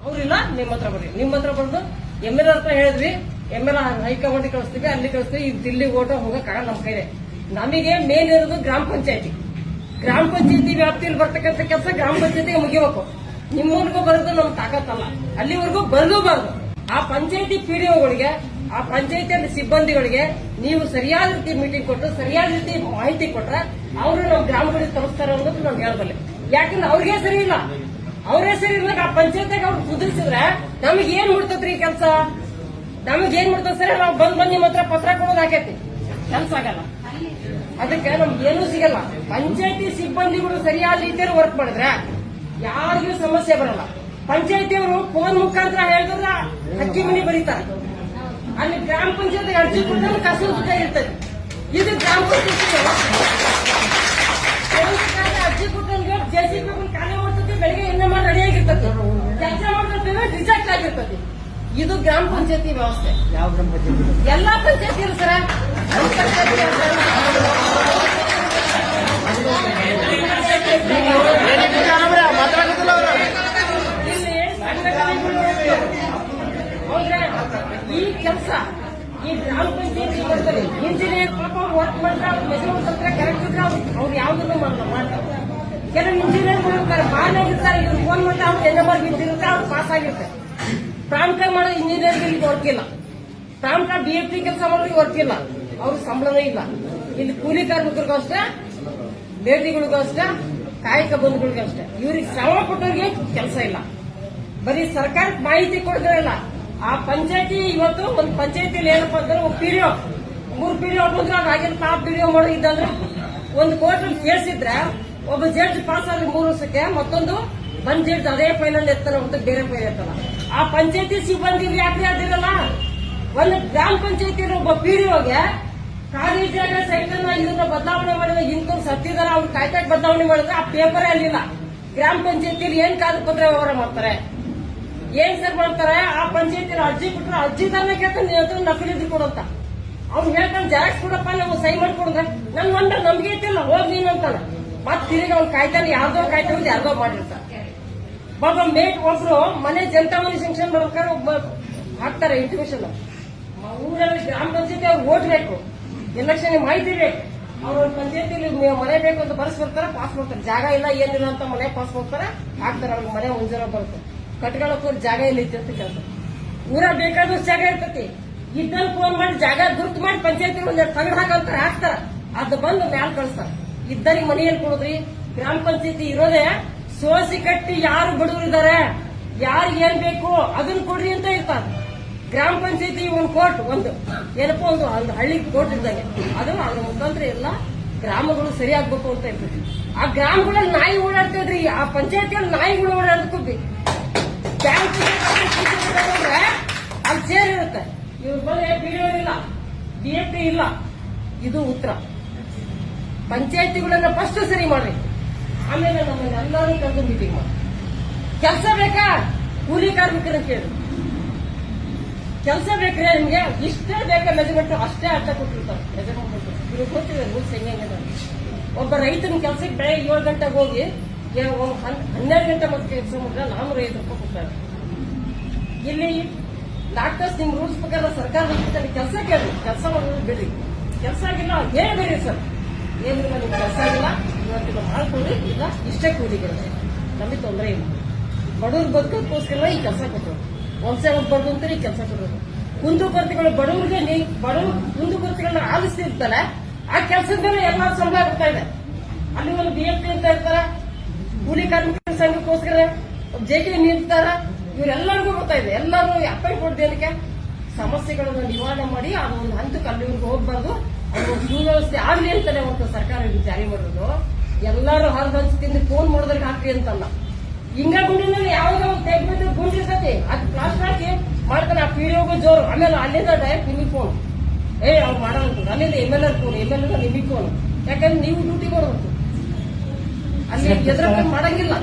ಅವ್ರಿಲ್ಲ ನಿಮ್ಮ ಹತ್ರ ಬರ್ರಿ, ನಿಮ್ಮ ಹತ್ರ ಬಂದು MLA ಹತ್ರ ಹೇಳಿದ್ವಿ, MLA ಹೈಕಮಾಂಡ್ ಕಳಿಸ್ತೀವಿ, ಅಲ್ಲಿ ಕಳಿಸ್ತೀವಿ. ಈ ದಿಲ್ಲಿ ಓಟ ಹೋಗಕ್ಕಾಗಲ್ಲ ನಮ್ಮ ಕೈಲಿ. ನಮಗೆ ಮೇನ್ ಇರೋದು ಗ್ರಾಮ ಪಂಚಾಯತಿ. ಗ್ರಾಮ ಪಂಚಾಯತಿ ವ್ಯಾಪ್ತಿಯಲ್ಲಿ ಬರ್ತಕ್ಕಂಥ ಕೆಲಸ ಗ್ರಾಮ ಪಂಚಾಯತಿಗೆ ಮುಗಿಬೇಕು. ನಿಮ್ಮವರೆಗೂ ಬರೋದು ನಮ್ ತಾಕತ್ತಲ್ಲ, ಅಲ್ಲಿವರೆಗೂ ಬರಲೂಬಾರ್ದು. ಆ ಪಂಚಾಯತಿ PDOಗಳಿಗೆ, ಆ ಪಂಚಾಯತಿ ಸಿಬ್ಬಂದಿಗಳಿಗೆ ನೀವು ಸರಿಯಾದ ರೀತಿ ಮೀಟಿಂಗ್ ಕೊಟ್ಟು ಸರಿಯಾದ ರೀತಿ ಮಾಹಿತಿ ಕೊಟ್ರೆ ಅವರು ನಮ್ಮ ಗ್ರಾಮಗಳಿಗೆ ತಲುಪಿಸ್ತಾರೆ ಅನ್ನೋದು ನಾವು ಹೇಳಬಲ್ಲೆ. ಯಾಕಂದ್ರೆ ಅವ್ರಿಗೆ ಸರಿ ಇಲ್ಲ, ಅವರೇ ಸರಿ ಇಲ್ಲ. ಆ ಪಂಚಾಯತಿಗೆ ಅವ್ರು ಕುದಿಸಿದ್ರೆ ನಮಗೆ ಏನ್ ಮುಡ್ತದ್ರಿ ಕೆಲಸ? ನಮಗೇನ್ ಮುಡ್ತದ ಸರಿ? ನಾವು ಬಂದ್ ನಿಮ್ಮ ಹತ್ರ ಪತ್ರ ಕೊಡೋದು ಹಾಕೈತಿ, ಕೆಲಸ ಆಗಲ್ಲ. ಅದಕ್ಕೆ ನಮ್ಗೆ ಏನೂ ಸಿಗಲ್ಲ. ಪಂಚಾಯತಿ ಸಿಬ್ಬಂದಿಗಳು ಸರಿಯಾದ ರೀತಿಯಲ್ಲಿ ವರ್ಕ್ ಮಾಡಿದ್ರೆ ಯಾರಿಗೂ ಸಮಸ್ಯೆ ಬರಲ್ಲ. ಪಂಚಾಯತಿಯವರು ಫೋನ್ ಮುಖಾಂತರ ಹೇಳಿದ್ರೆ ಅಕ್ಕಿ ಮನಿ ಬರೀತಾರೆ. ಅಲ್ಲಿ ಗ್ರಾಮ ಪಂಚಾಯತ್ ಅರ್ಜಿ ಕೊಟ್ಟರೆ ಕಸ ಸುತ್ತ ಇರ್ತದೆ. ಇದು ಗ್ರಾಮ ಪಂಚಾಯತ್ ಅರ್ಜಿ ಕೊಟ್ಟಂಗೆ JCB ಕಾರ್ಯ ಮಾಡ್ತದೆ. ಬೆಳಿಗ್ಗೆ ಎಣ್ಣೆ ಮಾಡಿ ರೆಡಿಯಾಗಿರ್ತದೆ, ಕೆಲಸ ಮಾಡ್ತೇವೆ, ರಿಜೆಕ್ಟ್ ಆಗಿರ್ತದೆ. ಇದು ಗ್ರಾಮ ಪಂಚಾಯತಿ ವ್ಯವಸ್ಥೆ. ಯಾವ ಗ್ರಾಮ ಪಂಚಾಯತಿ? ಎಲ್ಲಾ ಪಂಚಾಯತಿ ಇಲ್ಲ ಸರ. ಈ ಕೆಲಸ ಈ ಗ್ರಾಮ ಪಂಚಾಯತಿ ಮಾಡ್ತಾರೆ. ಇಂಜಿನಿಯರ್ ಪಾಪ ವರ್ಕ್ ಮಾಡ್ತಾರೆ, ಅವ್ರು ಮೆಜರ್ಮೆಂಟ್ ಹತ್ರ ಕರೆಕ್ಟ್ ಇದ್ರೆ ಅವ್ರು ಯಾವ್ದನ್ನು ಮಾಡ್ತಾರೆ. ಕೆಲವು ಇಂಜಿನಿಯರ್ಗಳು ಇರ್ತಾರೆ, ಮಾನ್ಯಾಗಿರ್ತಾರೆ, ಇವ್ರು ಫೋನ್ ಮಾಡಿ ಅವ್ರು NMR ಬಿದ್ದಿರುತ್ತೆ, ಅವ್ರು ಪಾಸ್ ಆಗಿರ್ತಾರೆ. ಪ್ರಾಂಕ ಮಾಡೋ ಇಂಜಿನಿಯರ್ಗೆ ಇಲ್ಲಿ ವರ್ಕ್ ಇಲ್ಲ, ಪ್ರಾಂಕ BFT ಕೆಲಸ ಮಾಡೋರಿಗೆ ವರ್ಕ್ ಇಲ್ಲ, ಅವ್ರ ಸಂಬಳನೇ ಇಲ್ಲ. ಇಲ್ಲಿ ಕೂಲಿ ಕಾರ್ಮಿಕರಿಗೂ ಅಷ್ಟೇ, ಲೇಡಿಗಳಿಗೂ ಅಷ್ಟೇ, ಕಾಯಕ ಬಂಧುಗಳಿಗೂ ಅಷ್ಟೇ. ಇವ್ರಿಗೆ ಶ್ರಮ ಪಟ್ಟವ್ರಿಗೆ ಕೆಲಸ ಇಲ್ಲ. ಬರೀ ಸರ್ಕಾರಕ್ಕೆ ಮಾಹಿತಿ ಕೊಡ್ತಿರಲ್ಲ. ಆ ಪಂಚಾಯತಿ ಇವತ್ತು ಒಂದು ಪಂಚಾಯತಿಯಲ್ಲಿ ಏನಪ್ಪಾ ಅಂದ್ರೆ PDO 3 PDO ಬಂದ್ರೆ ಆಗಿನ ಟಾಪ್ PDO ಮಾಡೋ ಇದ್ದಂದ್ರೆ ಒಂದು ಕೋರ್ಟಲ್ಲಿ ಕೇಸ್ ಇದ್ರೆ ಒಬ್ಬ ಜಡ್ಜ್ ಪಾಸ್ ಆದ್ರೆ 3 ವರ್ಷಕ್ಕೆ, ಮತ್ತೊಂದು ಬಂದ್ ಜಡ್ಜ್ ಅದೇ ಫೈಲಲ್ಲಿ ಎತ್ತಲ್ಲ, ಮತ್ತೆ ಬೇರೆ ಫೈಲ್ ಎತ್ತಲ್ಲ. ಆ ಪಂಚಾಯತಿ ಸಿಬ್ಬಂದಿ ಯಾಕ್ರಿ ಅದಿರಲ್ಲ? ಒಂದು ಗ್ರಾಮ ಪಂಚಾಯತಿಯಲ್ಲಿ ಒಬ್ಬ PDOಗೆ ಖಾಲಿ ಜಾಗ ಸೈಕಲ್ನ ಇದನ್ನ ಬದಲಾವಣೆ ಮಾಡಿದ್ರೆ ಇಂಥವ್ರು ಸತ್ತಿದಾರ ಅವ್ರು ಕಾಯ್ತಾಕ್ ಬದಲಾವಣೆ ಮಾಡಿದ್ರೆ ಆ ಪೇಪರೇ ಅಲ್ಲಿಲ್ಲ. ಗ್ರಾಮ ಪಂಚಾಯತಿಯಲ್ಲಿ ಏನ್ ಕಾಗದ ಪತ್ರ ವ್ಯವಹಾರ ಮಾಡ್ತಾರೆ, ಏನ್ ಸರ್ ಮಾಡ್ತಾರೆ? ಆ ಪಂಚಾಯತಿಯಲ್ಲಿ ಅರ್ಜಿ ಕೊಟ್ಟರೆ ಅರ್ಜಿದಾರನ ಕೇಳ್ತಾನೆ ನಕಲಿ ಕೊಡಂತ. ಅವ್ನು ಹೇಳ್ತಾನೆ ಜೆರಾಕ್ಸ್ ಕೊಡಪ್ಪ, ನಾವು ಸೈ ಮಾಡ್ಕೊಡ್ರೆ ನನ್ ಮಂಡ ನಮ್ಗೆ ಐತಿಲ್ಲ, ಹೋಗ್ ನೀನ್ ಅಂತಾನೆ. ಮತ್ ತಿರುಗಿ ಅವ್ನು ಕಾಯ್ತಾನೆ, ಯಾರ್ದೋ ಕಾಯ್ತಾನೆ, ಯಾರ್ದೋ ಮಾಡಿರ್ತಾರೆ. ಬಾಬಾ ಮೇಟ್ ಒಬ್ರು ಮನೆ ಜನತಾ ಮನೆ ಸಂಕ್ಷನ್ ಮಾಡ್ಬೇಕಾದ್ರೆ ಒಬ್ಬ ಹಾಕ್ತಾರೆ ಇಂಟಿಮೇಷನ್. ಊರಲ್ಲಿ ಗ್ರಾಮ ಪಂಚಾಯತಿ ಅವ್ರು ಓಟ್ ಬೇಕು, ಎಲೆಕ್ಷನ್ ಮಾಹಿತಿ ಬೇಕು. ಅವ್ರ ಪಂಚಾಯತಿಯಲ್ಲಿ ಮನೆ ಬೇಕು ಅಂತ ಬರ್ಸ್ ಬರ್ತಾರೆ, ಪಾಸ್ ಮಾಡ್ತಾರೆ. ಜಾಗ ಇಲ್ಲ ಏನಿಲ್ಲ ಅಂತ ಮನೆ ಪಾಸ್ ಮಾಡ್ತಾರೆ, ಹಾಕ್ತಾರೆ. ಅವ್ರಿಗೆ ಮನೆ ಮುಂಜಾನೆ ಬರುತ್ತೆ, ಕಟ್ಕೊಳ್ಳೋಕೆ ಜಾಗ ಇಲ್ಲ ಇತ್ತು ಕೆಲಸ. ಊರ ಬೇಕಾದಷ್ಟು ಜಾಗ ಇರ್ತತಿ. ಇದ್ದಲ್ಲಿ ಫೋನ್ ಮಾಡಿ ಜಾಗ ಗುರುತು ಮಾಡಿ ಪಂಚಾಯತಿ ಒಂದೆರಡು ತಗಡ್ ಹಾಕಂತಾರೆ, ಹಾಕ್ತಾರ. ಅದು ಬಂದು ಮ್ಯಾಲ್ ಕಳಿಸ್ತಾರ. ಇದ್ದರಿಗೆ ಮನೆ ಏನ್ ಕೊಡುದ್ರಿ? ಗ್ರಾಮ ಪಂಚಾಯತಿ ಇರೋದೇ ಸೋಸಿ ಕಟ್ಟಿ ಯಾರು ಬಡವರಿದ್ದಾರೆ, ಯಾರಿಗೆ ಏನ್ ಬೇಕು ಅದನ್ನ ಕೊಡ್ರಿ ಅಂತ ಇರ್ತಾರೆ. ಗ್ರಾಮ ಪಂಚಾಯತಿ ಒಂದು ಕೋರ್ಟ್, ಒಂದು ಏನಪ್ಪ ಒಂದು ಹಳ್ಳಿ ಕೋರ್ಟ್ ಇದ್ದಂಗೆ. ಅದು ಅದ್ರ ಮುಖಾಂತರ ಎಲ್ಲ ಗ್ರಾಮಗಳು ಸರಿ ಆಗ್ಬೇಕು ಅಂತ ಇರ್ತೈತಿ. ಆ ಗ್ರಾಮಗಳಲ್ಲಿ ನಾಯಿ ಓಡಾಡ್ತಿದ್ರಿ, ಆ ಪಂಚಾಯತಿಯಲ್ಲಿ ನಾಯಿಗಳು ಓಡಾಡೋದಕ್ಕೂ ಬ್ಯಾಂಕ್ ಅಲ್ಲಿ ಚೇರ್ ಇರುತ್ತೆ. ಇವ್ರ ಬಂದ್ರೆ PDO ಇಲ್ಲ, BFT ಇಲ್ಲ. ಇದು ಉತ್ತರ. ಪಂಚಾಯತಿಗಳನ್ನ ಫಸ್ಟ್ ಸರಿ ಮಾಡ್ರಿ, ಆಮೇಲೆ ನಮ್ಮನ್ನ ಎಲ್ಲರೂ ಕರೆದು ಮೀಟಿಂಗ್ ಮಾಡಿ. ಕೆಲಸ ಬೇಕಾ? ಕೂಲಿ ಕಾರ್ಮಿಕರನ್ನ ಕೇಳಿ. ಕೆಲಸ ಬೇಕ್ರಿ ನಿಮ್ಗೆ? ಇಷ್ಟೇ ಬೇಕಾ ಮೆಜರ್ಮೆಂಟ್? ಅಷ್ಟೇ ಅರ್ಥ ಕೊಟ್ಟಿರ್ತಾರೆ ಮೆಜರ್ಮೆಂಟ್. ಇವ್ರಿಗೆ ಗೊತ್ತಿದೆ ರೂಲ್ಸ್ ಹೆಂಗೆ. ಒಬ್ಬ ರೈತನ ಕೆಲಸಕ್ಕೆ ಬೆಳಗ್ಗೆ 7 ಗಂಟೆಗೆ ಹೋಗಿ 12 ಗಂಟೆ ಮತ್ತೆ ಕೆಲಸ ಮಾಡಿದ್ರೆ 450 ರೂಪಾಯಿ ಕೊಡ್ತಾರೆ. ಇಲ್ಲಿ ಡಾಕ್ಟರ್ಸ್ ನಿಮ್ ರೂಲ್ಸ್ ಪ್ರಕಾರ ಸರ್ಕಾರ ಕೆಲಸ ಕೇಳಿ, ಕೆಲಸ ಮಾಡೋದು ಬಿಡ್ರಿ. ಕೆಲಸ ಆಗಿಲ್ಲ ಹೇಳ್ಬೇಡಿ ಸರ್, ಏನಿಲ್ಲ ನಿಮ್ಗೆ ಕೆಲಸ ಆಗಿಲ್ಲ, ಇವತ್ತಿನ ಮಾಡ್ಕೊಡ್ರಿ, ಇಲ್ಲ ಇಷ್ಟೇ ಕೂಲಿಗಳು, ನಮಗೆ ತೊಂದರೆ ಇಲ್ಲ. ಬಡವ್ರು ಬದುಕೋಕ್ಕೋಸ್ಕರ ಈ ಕೆಲಸ ಕೊಟ್ಟರು. ಒಂದ್ಸಲ ಬರ್ದು ಅಂತಾರೆ ಈ ಕೆಲಸ ಕೊಡೋದು. ಕುಂದುಕೊರತೆಗಳು ಬಡವರಿಗೆ ಬಡವರು ಕುಂದುಕೊರತೆಗಳನ್ನ ಆಲಿಸ್ತಿರ್ತಾರೆ. ಆ ಕೆಲಸದ ಮೇಲೆ ಎಲ್ಲ ಸಂಬಳ ಬರ್ತಾ ಇದೆ. ಅಲ್ಲಿ ಒಂದು BFT ಅಂತ ಇರ್ತಾರ, ಕೂಲಿ ಕಾರ್ಮಿಕರ ಸಂಘಕ್ಕೋಸ್ಕರ JK ನೀಡ್ತಾರ. ಇವರೆಲ್ಲರಿಗೂ ಬರ್ತಾ ಇದೆ. ಎಲ್ಲರೂ ಅಪಾಯಿಂಟ್ ಕೊಡ್ದೇನಕ್ಕೆ ಸಮಸ್ಯೆಗಳನ್ನು ನಿವಾರಣೆ ಮಾಡಿ ಅದೊಂದು ಹಂತಕ್ಕೆ ಅಲ್ಲಿವರೆಗೂ ಹೋಗ್ಬಾರ್ದು. ಅದೊಂದು ಸುವ್ಯವಸ್ಥೆ ಆಗ್ಲಿ ಅಂತಾನೆ ಒಂದು ಸರ್ಕಾರ ಜಾರಿ ಮಾಡೋದು. ಎಲ್ಲರೂ ಹರಿದು ಹಂಚ್ತಿಂದು ಫೋನ್ ಮಾಡೋದ್ರಿಗೆ ಹಾಕ್ರಿ ಅಂತಲ್ಲ. ಹಿಂಗ ಗುಂಡಿನಲ್ಲಿ ಯಾವಾಗ ಒಂದು ತೆಗ್ಬಿಟ್ಟು ಗುಂಡಿರ್ತತಿ, ಅದು ಪ್ಲಾಸ್ಟರ್ ಹಾಕಿ ಮಾಡ್ತಾನೆ. ಆ PDOಗೂ ಜೋರು. ಆಮೇಲೆ ಅಲ್ಲಿಂದ ಡೈರೆಕ್ಟ್ ನಿಮಗೆ ಫೋನ್, ಅವ್ರು ಮಾಡೋದು. ಅಲ್ಲಿಂದ MLA ಫೋನ್, MLA ನಿಮಗೆ ಫೋನ್. ಯಾಕಂದ್ರೆ ನೀವು ಡ್ಯೂಟಿ ಕೊಡಬೇಕು, ಅಲ್ಲಿ ಎದುರು ಮಾಡಂಗಿಲ್ಲ.